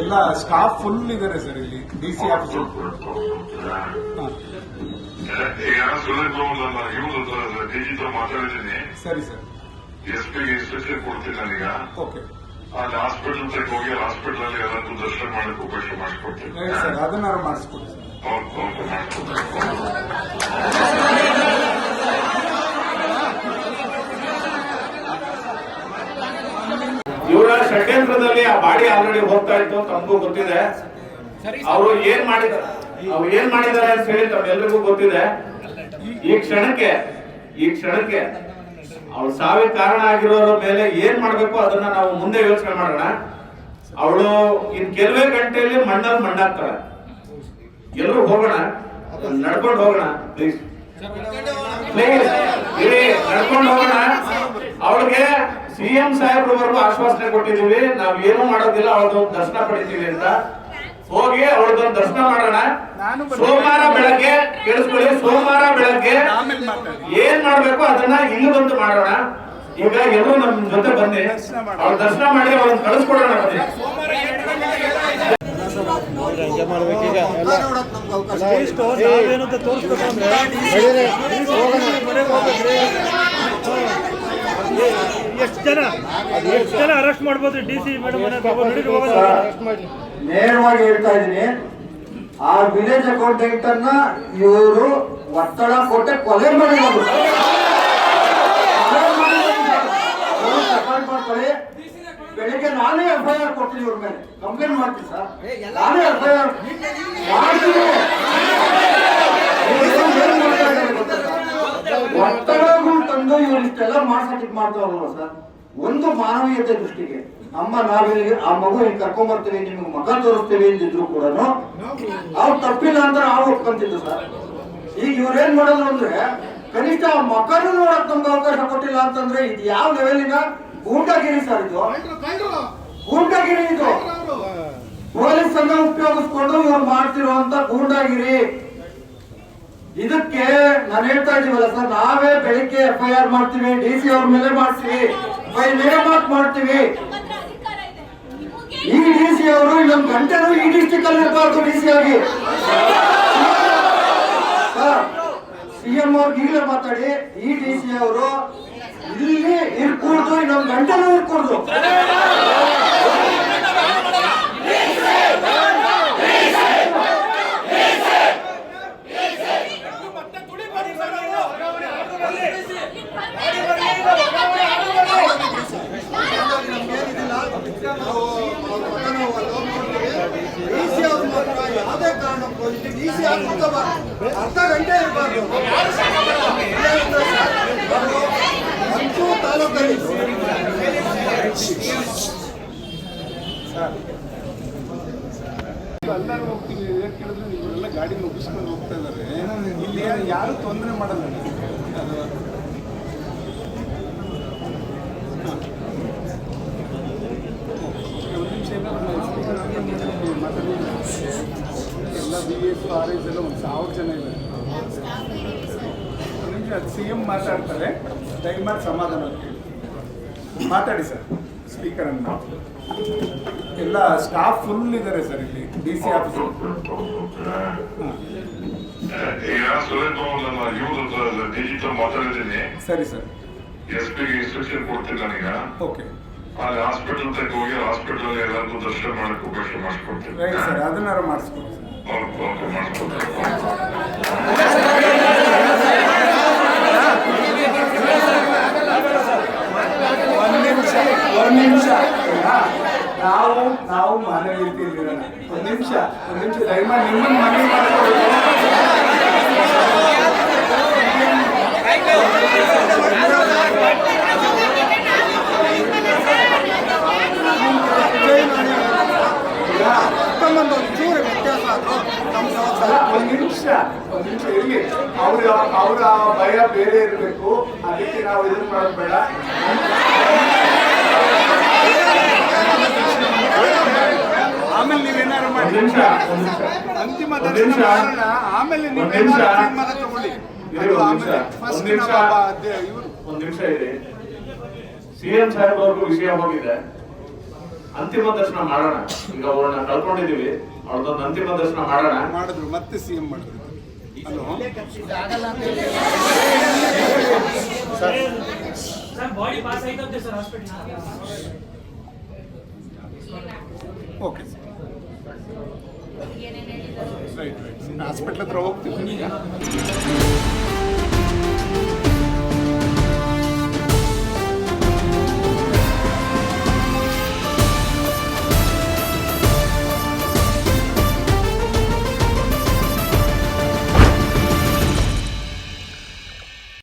ಎಲ್ಲ staff full ಇದ್ದಾರೆ sir ಇಲ್ಲಿ DC ಆಫೀಸ್. ಡಿಜಿಟಲ್ ಮಾತಾಡಿದ್ದೀನಿ. ಸರಿ ಸರ್. SP ಗೆ ಇನ್ಸ್ಟ್ರಕ್ಷನ್ ಕೊಡ್ತೀನಿ ನಾನೀಗ. ಓಕೆ. ಅಲ್ಲಿ ಹಾಸ್ಪಿಟಲ್ ತನಕ ಹೋಗಿ ಹಾಸ್ಪಿಟಲ್ ಅಲ್ಲಿ ಎಲ್ಲರಿಗೂ ದರ್ಶನ ಮಾಡಕ್ಕೆ ಅವಕಾಶ ಮಾಡಿಕೊಡ್ತೀನಿ ಸರ್. ಅದನ್ನಾರು ಮಾಡಿಸ್ಕೊಡಿ ಸರ್. ಇವರ ಷಡ್ಯಂತ್ರದಲ್ಲಿ ಆ ಬಾಡಿ ಆಲ್ರೆಡಿ ಹೋಗ್ತಾ ಇತ್ತು, ತಮಗೂ ಗೊತ್ತಿದೆ. ಅವರು ಏನ್ ಮಾಡಿದ್ದಾರೆ ಅಂತ ಹೇಳಿ ತಮ್ಮೆಲ್ಲರಿಗೂ ಗೊತ್ತಿದೆ. ಈ ಕ್ಷಣಕ್ಕೆ ಅವಳು ಸಾವಿನ ಕಾರಣ ಆಗಿರೋರ ಮೇಲೆ ಏನ್ ಮಾಡ್ಬೇಕು ಅದನ್ನ ನಾವು ಮುಂದೆ ಯೋಚನೆ ಮಾಡೋಣ. ಅವಳು ಇನ್ ಕೆಲವೇ ಗಂಟೆಯಲ್ಲಿ ಮಣ್ಣಲ್ಲಿ ಮಣ್ಣಾಗ್ತಾಳೆ. ಎಲ್ಲರೂ ಹೋಗೋಣ, ನಡ್ಕೊಂಡು ಹೋಗೋಣ ಪ್ಲೀಸ್ ನಡ್ಕೊಂಡು ಹೋಗೋಣ. ಅವಳಿಗೆ CM ಸಾಹೇಬ್ರವರೆಗೂ ಆಶ್ವಾಸನೆ ಕೊಟ್ಟಿದ್ದೀವಿ, ನಾವ್ ಏನು ಮಾಡೋದಿಲ್ಲ, ಅವಳದೊಂದು ದರ್ಶನ ಪಡಿತೀವಿ ಅಂತ. ಹೋಗಿ ಅವಳದೊಂದು ದರ್ಶನ ಮಾಡೋಣ. ಸೋಮವಾರ ಬೆಳಗ್ಗೆ ಕೇಳಿಸ್ಕೊಳ್ಳಿ, ಸೋಮವಾರ ಬೆಳಗ್ಗೆ ಏನ್ ಮಾಡ್ಬೇಕು ಅದನ್ನ ಇಲ್ಲಿ ಬಂದು ಮಾಡೋಣ. ಈಗ ಎಲ್ಲರೂ ನಮ್ ಜೊತೆ ಬನ್ನಿ, ಅವ್ರ ದರ್ಶನ ಮಾಡಿ ಅವ್ರನ್ನ ಕಳಿಸ್ಕೊಡೋಣ. ಎಷ್ಟು ಜನ ಅರೆಸ್ಟ್ ಮಾಡ್ಬೋದು DC ಮೇಡಮ್? ನೇರವಾಗಿ ಹೇಳ್ತಾ ಇದ್ದೀನಿ, ಆ ವಿಲೇಜ್ ಅಕೌಂಟೆಂಟ್ ಅನ್ನ ಇವರು ಒತ್ತಡ ಕೊಟ್ಟೆ ಕೊಲೆ ಮಾಡಿರೋದು. ಮಾಡ್ಕೊಳ್ಳಿ, ಬೆಳಿಗ್ಗೆ ನಾನೇ FIR ಕೊಡ್ತೀನಿ, ಇವ್ರ ಮೇಲೆ ಕಂಪ್ಲೇಂಟ್ ಮಾಡ್ತೀನಿ ಸರ್. ನಾನೇ FIR ಮಾಡ್ತೀನಿ. ಒತ್ತಡಗಳು ತಂದು ಇವ್ರು ಇಷ್ಟೆಲ್ಲ ಮಾಡ್ಸಕ್ಕೆ ಮಾಡ್ತಾವಲ್ಲ ಸರ್. ಒಂದು ಮಾನವೀಯತೆ ದೃಷ್ಟಿಗೆ ನಾವಿಲ್ಲಿ ಆ ಮಗು ಹಿಂಗ್ ಕರ್ಕೊಂಡ್ ಬರ್ತೀವಿ, ನಿಮ್ಗೆ ಮಗ ತೋರಿಸ್ತೀವಿ ಅಂದಿದ್ರು ಕೂಡ ಅವ್ರು ತಪ್ಪಿಲ್ಲ ಅಂತ ನಾವು ಒಪ್ಕೊಂತಿದ್ದು ಸರ್. ಈಗ ಇವ್ರೇನ್ ಮಾಡೋದು ಅಂದ್ರೆ ಕನಿಷ್ಠ ಆ ಮಕ್ಕಳು ನೋಡಕ್ ನಮ್ಗೆ ಅವಕಾಶ ಕೊಟ್ಟಿಲ್ಲ ಅಂತಂದ್ರೆ ಇದು ಯಾವ ಲೆವೆಲಿನ ಗೂಂಡಾಗಿರಿ ಸರ್. ಇದು ಗೂಂಡಾಗಿರಿ, ಇದು ಪೊಲೀಸ್ ಅನ್ನ ಉಪಯೋಗಿಸ್ಕೊಂಡು ಇವ್ರು ಮಾಡ್ತಿರುವಂತ ಗೂಂಡಾಗಿರಿ. ಇದಕ್ಕೆ ನಾನು ಹೇಳ್ತಾ ಇದೀವಲ್ಲ ಸರ್, ನಾವೇ ಬೆಳಿಗ್ಗೆ FIR ಮಾಡ್ತೀವಿ, DC ಅವ್ರ ಮೇಲೆ ಮಾಡ್ತೀವಿ, ನೇಮಕ್ ಮಾಡ್ತೀವಿ. ಈ DC ಅವರು ಇನ್ನೊಂದು ಗಂಟೆನೂ ಈ ಡಿಸ್ಟಿಕ್ ಅಲ್ಲಿ ಇರಬಾರ್ದು. DC ಆಗಿ CM ಅವ್ರಿಗೆ ಈಗಲೇ ಮಾತಾಡಿ, ಈ DC ಅವರು ಇಲ್ಲಿ ಇರ್ಕೂಡ್ದು, ಇನ್ನೊಂದು ಗಂಟೆನೂ ಇರ್ಕೂಡ್ದು. ಯಾವುದೇ ಕಾರಣಕ್ಕೂ DC ಅರ್ಧ ಗಂಟೆ ಇರಬಾರ್ದು. ತಾಲೂಕಲ್ಲಿ ಎಲ್ಲರೂ ಹೋಗ್ತೀವಿ, ಕೇಳಿದ್ರೆ ಇವರೆಲ್ಲ ಗಾಡಿ ಮುಗಿಸ್ಕೊಂಡು ಹೋಗ್ತಾ ಇದಾರೆ. ಇಲ್ಲಿ ಯಾರು ತೊಂದರೆ ಮಾಡಲ್ಲ. ಎಲ್ಲ BS RS ಎಲ್ಲ 1000 ಜನ ಇದ್ದಾರೆ. ಅದು CM ಮಾತಾಡ್ತಾರೆ, ದಯಮಾಡಿ ಸಮಾಧಾನ ಮಾತಾಡಿ ಸರ್. ಸ್ಪೀಕರ್ ಅನ್ನು ಎಲ್ಲ ಸ್ಟಾಫ್ ಫುಲ್ ಇದ್ದಾರೆ ಸರ್ ಇಲ್ಲಿ DC ಆಫೀಸ್. ಡಿಜಿಟಲ್ ಮಾತಾಡಿದ್ದೀನಿ. ಸರಿ ಸರ್. SP ಗೆ ಇನ್ಸ್ಟ್ರಕ್ಷನ್ ಕೊಡ್ತೀನಿ ನಾನೀಗ. ಓಕೆ. ಅಲ್ಲಿ ಹಾಸ್ಪಿಟಲ್ ತನಕ ಹೋಗಿ ಹಾಸ್ಪಿಟಲ್ ಅಲ್ಲಿ ಎಲ್ಲರಿಗೂ ದರ್ಶನ ಮಾಡಕ್ಕೆ ಅವಕಾಶ ಮಾಡಿಕೊಡ್ತೀನಿ ಸರ್. ಅದನ್ನಾರು ಮಾಡಿಸ್ಕೊಡಿ ಸರ್. ಒಂದು ನಿಮಿಷ ನಾವು ಮನೆ ರೀತಿಯಲ್ಲಿರೋಣ. ಒಂದು ನಿಮಿಷ ದಯಮಾಡಿ ನಿಮ್ಮನ್ನು ಮನವಿ ಮಾಡಿಕೊಳ್ಳಿ. ಒಂದು ನಿಮಿಷ ಇರಲಿ. ಅವರ ಭಯ ಬೇರೆ ಇರಬೇಕು, ಅದಕ್ಕೆ ನಾವು ಇದನ್ನು ಮಾಡೋದು ಬೇಡ. ಆಮೇಲೆ ನೀವೇನಾರು ಮಾಡಿ ಅಂತಿಮ ಆಮೇಲೆ ನೀವೇನಾರು ತಗೊಳ್ಳಿ. ಒಂದು ನಿಮಿಷ ಇದೆ. CM ಸಾಹೇಬ್ ಅವ್ರಿಗೂ ವಿಷಯ ಹೋಗಿದೆ. ಅಂತಿಮ ದರ್ಶನ ಮಾಡೋಣ. ಈಗ ಅವ್ರನ್ನ ಕಳ್ಕೊಂಡಿದೀವಿ, ಅವ್ರದ್ದೊಂದು ಅಂತಿಮ ದರ್ಶನ ಮಾಡೋಣ. ಮಾಡಿದ್ರು ಮತ್ತೆ CM ಮಾಡಿದ್ರು. ಹಲೋ ಸರ್ ಬಾಡಿ ಪಾಸ್ ಆಯ್ತಂತೆ sir hospital. Okay right hospital ಹತ್ರ ಹೋಗ್ತೀವಿ.